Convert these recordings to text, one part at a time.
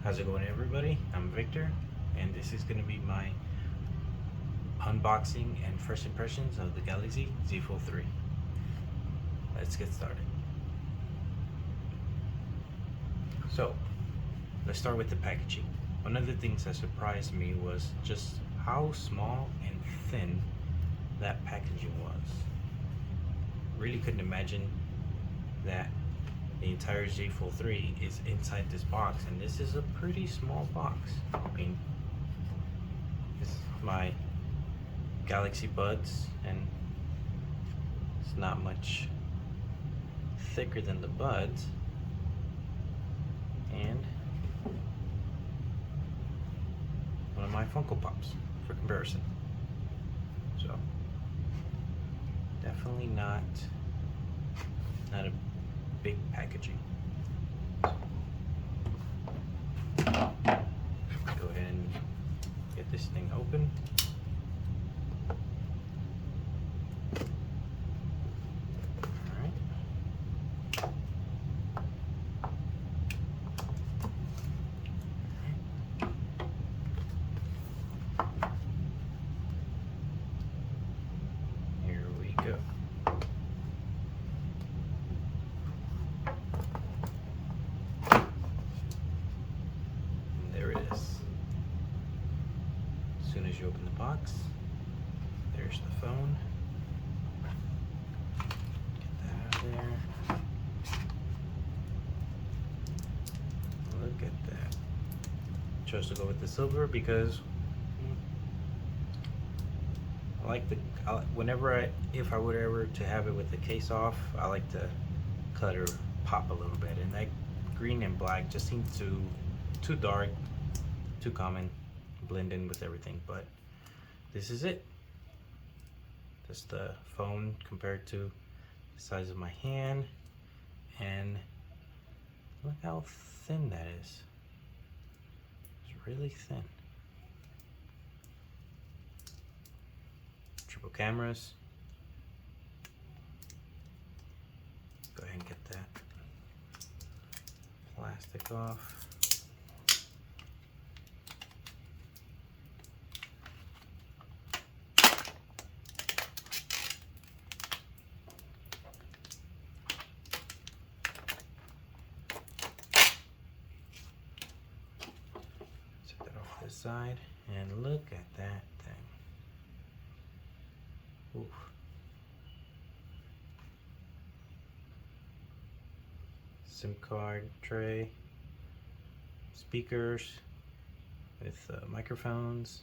How's it going, everybody? I'm Victor, and this is going to be my unboxing and first impressions of the Galaxy Z Fold 3. Let's get started. So, let's start with the packaging. One of the things that surprised me was just how small and thin that packaging was. Really couldn't imagine that the entire Z Fold 3 is inside this box, and this is a pretty small box. I mean, this is my Galaxy Buds, and it's not much thicker than the Buds, and one of my Funko Pops for comparison. So definitely not a big packaging. Go ahead and get this thing open. Here we go. And there it is. As soon as you open the box, there's the phone. Get that out of there. Look at that. Chose to go with the silver because I like if I would ever to have it with the case off, I like to cut or pop a little bit, and that green and black just seemed too dark, too common, blend in with everything. But this is it. Just the phone compared to the size of my hand, and look how thin that is. It's really thin. Triple cameras. Go ahead and get that plastic off. Set that off to the side, and look at that thing. Oof. SIM card tray, speakers with microphones,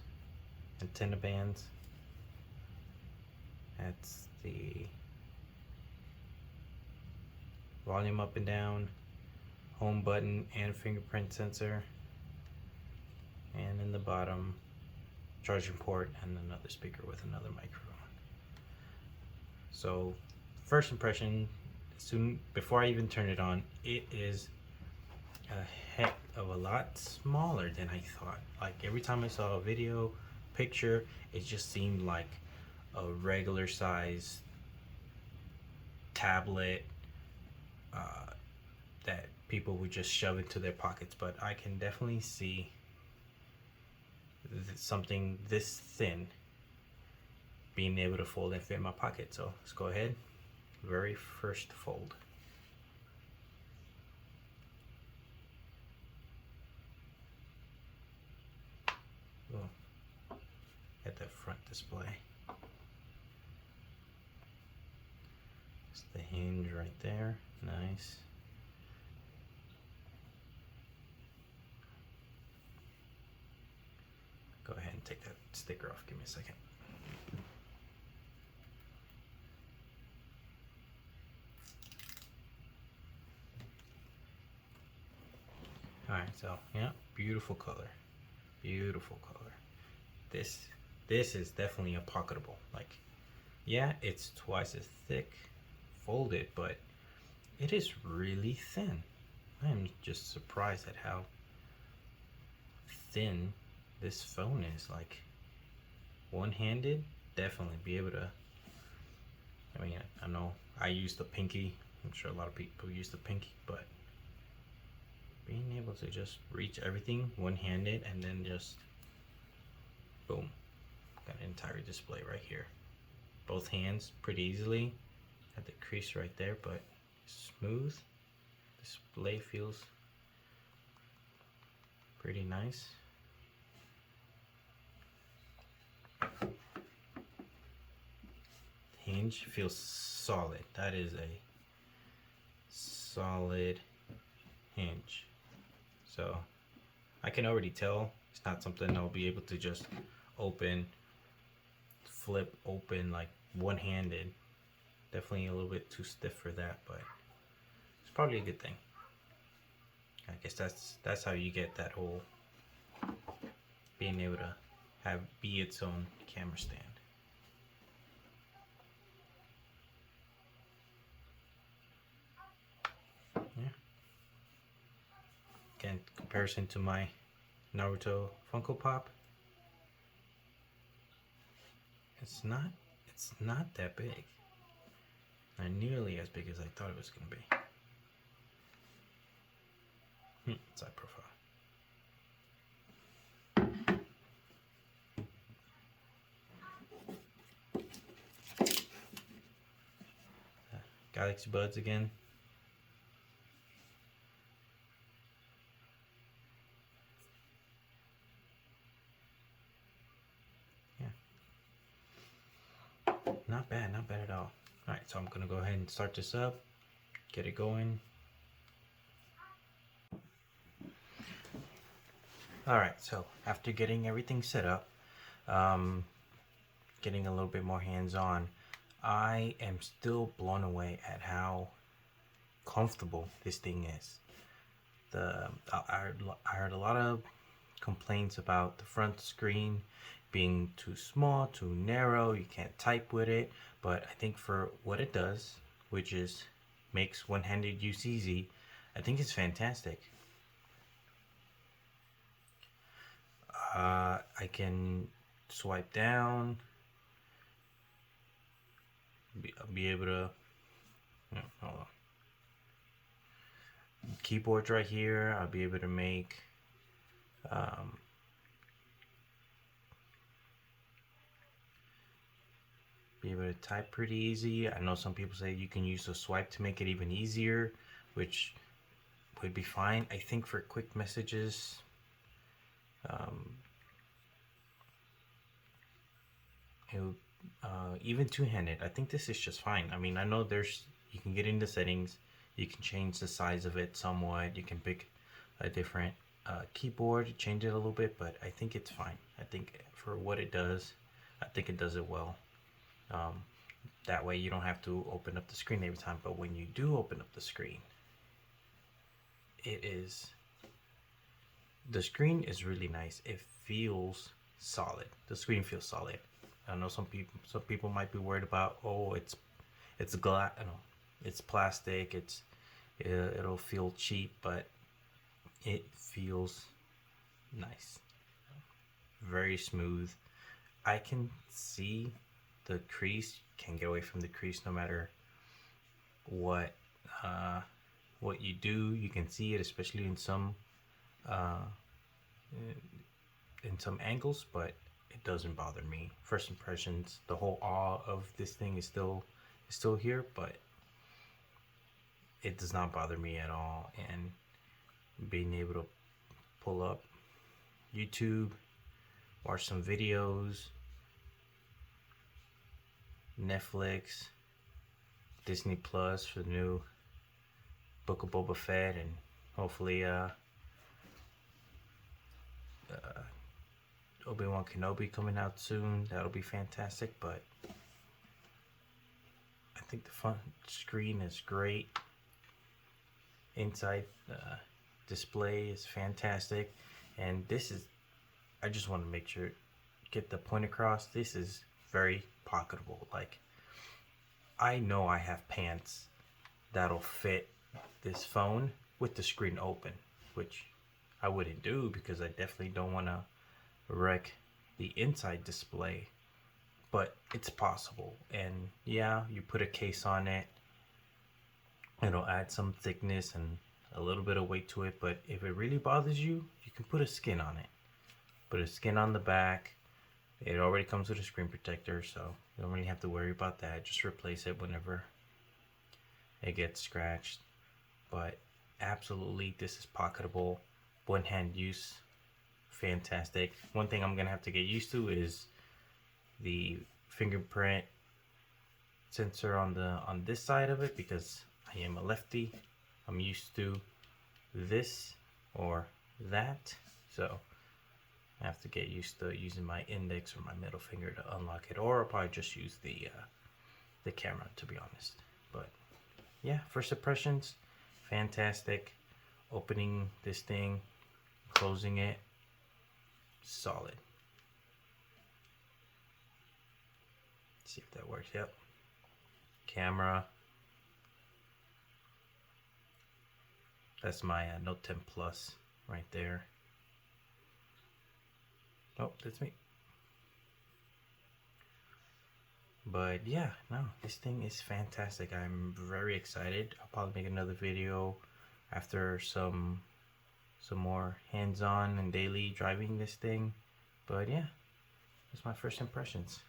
antenna bands. That's the volume up and down, home button and fingerprint sensor, and in the bottom, charging port and another speaker with another microphone. So first impression, before I even turn it on, it is a heck of a lot smaller than I thought. Like every time I saw a video, picture, it just seemed like a regular size tablet that people would just shove into their pockets. But I can definitely see something this thin being able to fold and fit in my pocket. So let's go ahead. Very first fold. Oh, at that front display. It's the hinge right there. Nice. Go ahead and take that sticker off. Give me a second. Alright, so yeah, beautiful color. Beautiful color. This is definitely a pocketable. Like, yeah, it's twice as thick folded, but it is really thin. I am just surprised at how thin this phone is. Like, one-handed, definitely be able to, I mean, I know I use the pinky. I'm sure a lot of people use the pinky, but being able able to just reach everything one-handed, and then just boom, got an entire display right here. Both hands pretty easily. Got the crease right there, but smooth. Display feels pretty nice. Hinge feels solid. That is a solid hinge. So I can already tell it's not something I'll be able to just open, flip open like one-handed. Definitely a little bit too stiff for that, but it's probably a good thing. I guess that's how you get that whole being able to be its own camera stand. Yeah. Again, comparison to my Naruto Funko Pop, it's not that big. Not nearly as big as I thought it was gonna be. Side profile. Galaxy Buds again. Yeah. Not bad at all. Alright, so I'm gonna go ahead and start this up, get it going. Alright, so after getting everything set up, getting a little bit more hands-on, I am still blown away at how comfortable this thing is. I heard a lot of complaints about the front screen being too small, too narrow, you can't type with it, but I think for what it does, which is makes one-handed use easy, I think it's fantastic. I can swipe down, be able to, hold on. Keyboard's right here. I'll be able to make be able to type pretty easy. I know some people say you can use the swipe to make it even easier, which would be fine. I think for quick messages, even two-handed, I think this is just fine. I mean, I know you can get into settings, you can change the size of it somewhat, you can pick a different keyboard, change it a little bit, but I think it's fine. I think for what it does, I think it does it well. That way you don't have to open up the screen every time, but when you do open up the screen, the screen is really nice. It feels solid. The screen feels solid. I know some people might be worried about, oh, it's glass, it's plastic, it'll feel cheap, but it feels nice, very smooth. I can see the crease, can't get away from the crease no matter what you do. You can see it, especially in some angles, but it doesn't bother me. First impressions, the whole awe of this thing is still here, but it does not bother me at all. And being able to pull up YouTube, watch some videos, Netflix, Disney Plus for the new Book of Boba Fett, and hopefully Obi-Wan Kenobi coming out soon. That'll be fantastic. But I think the front screen is great. Inside display is fantastic, and I just want to make sure, get the point across, this is very pocketable. Like, I know I have pants that'll fit this phone with the screen open, which I wouldn't do because I definitely don't want to wreck the inside display, but it's possible. And yeah, you put a case on it, it'll add some thickness and a little bit of weight to it, but if it really bothers you, you can put a skin on it. Put a skin on the back. It already comes with a screen protector, so you don't really have to worry about that. Just replace it whenever it gets scratched. But absolutely, this is pocketable, one hand use, fantastic. One thing I'm gonna have to get used to is the fingerprint sensor on this side of it, because I am a lefty. I'm used to this or that, so I have to get used to using my index or my middle finger to unlock it, or I'll probably just use the camera, to be honest. But yeah, first impressions, fantastic. Opening this thing, closing it, solid. Let's see if that works. Yep. Camera. That's my Note 10 Plus right there. Oh, that's me. But yeah, no, this thing is fantastic. I'm very excited. I'll probably make another video after some more hands-on and daily driving this thing. But yeah, that's my first impressions.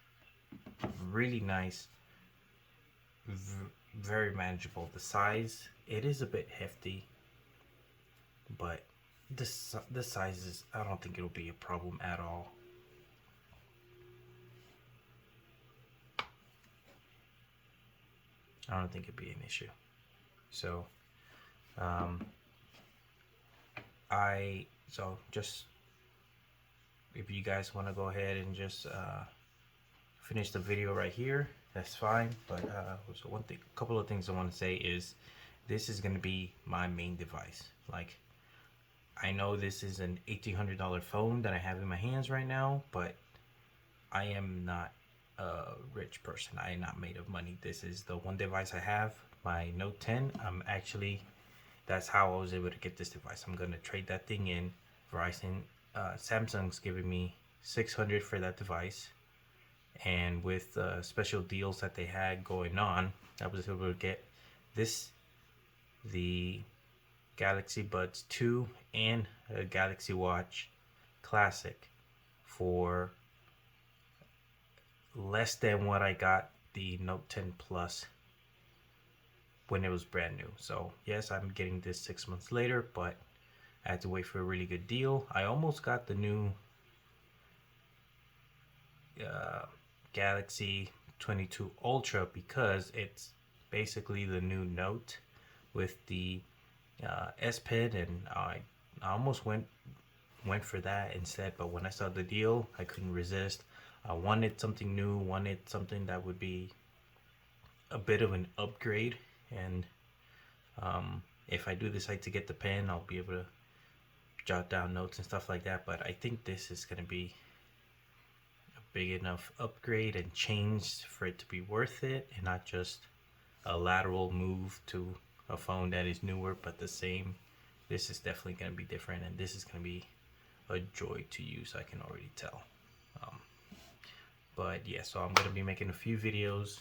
Really nice, very manageable. The size, it is a bit hefty, but the size is, I don't think it'll be a problem at all. I don't think it'd be an issue. So just, if you guys want to go ahead and just finish the video right here, that's fine. But so a couple of things I want to say is, this is going to be my main device. Like, I know this is an $1,800 phone that I have in my hands right now, but I am not a rich person. I am not made of money. This is the one device I have, my Note 10. That's how I was able to get this device. I'm gonna trade that thing in. Verizon, Samsung's giving me $600 for that device, and with special deals that they had going on, I was able to get the Galaxy Buds 2 and a Galaxy Watch Classic for less than what I got the Note 10 Plus when it was brand new. So yes, I'm getting this 6 months later, but I had to wait for a really good deal. I almost got the new Galaxy 22 Ultra, because it's basically the new Note with the S Pen, and I almost went for that instead. But when I saw the deal, I couldn't resist. I wanted something new, wanted something that would be a bit of an upgrade. And if I do decide to get the pen, I'll be able to jot down notes and stuff like that. But I think this is going to be a big enough upgrade and change for it to be worth it, and not just a lateral move to a phone that is newer but the same. This is definitely going to be different, and this is going to be a joy to use, I can already tell. But yeah, so I'm going to be making a few videos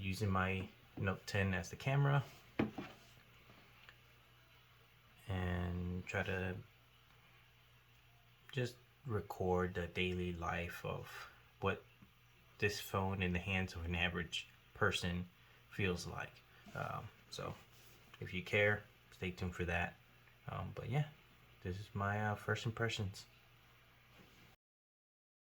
using my Note 10 as the camera, and try to just record the daily life of what this phone in the hands of an average person feels like. So if you care, stay tuned for that. But yeah, this is my first impressions.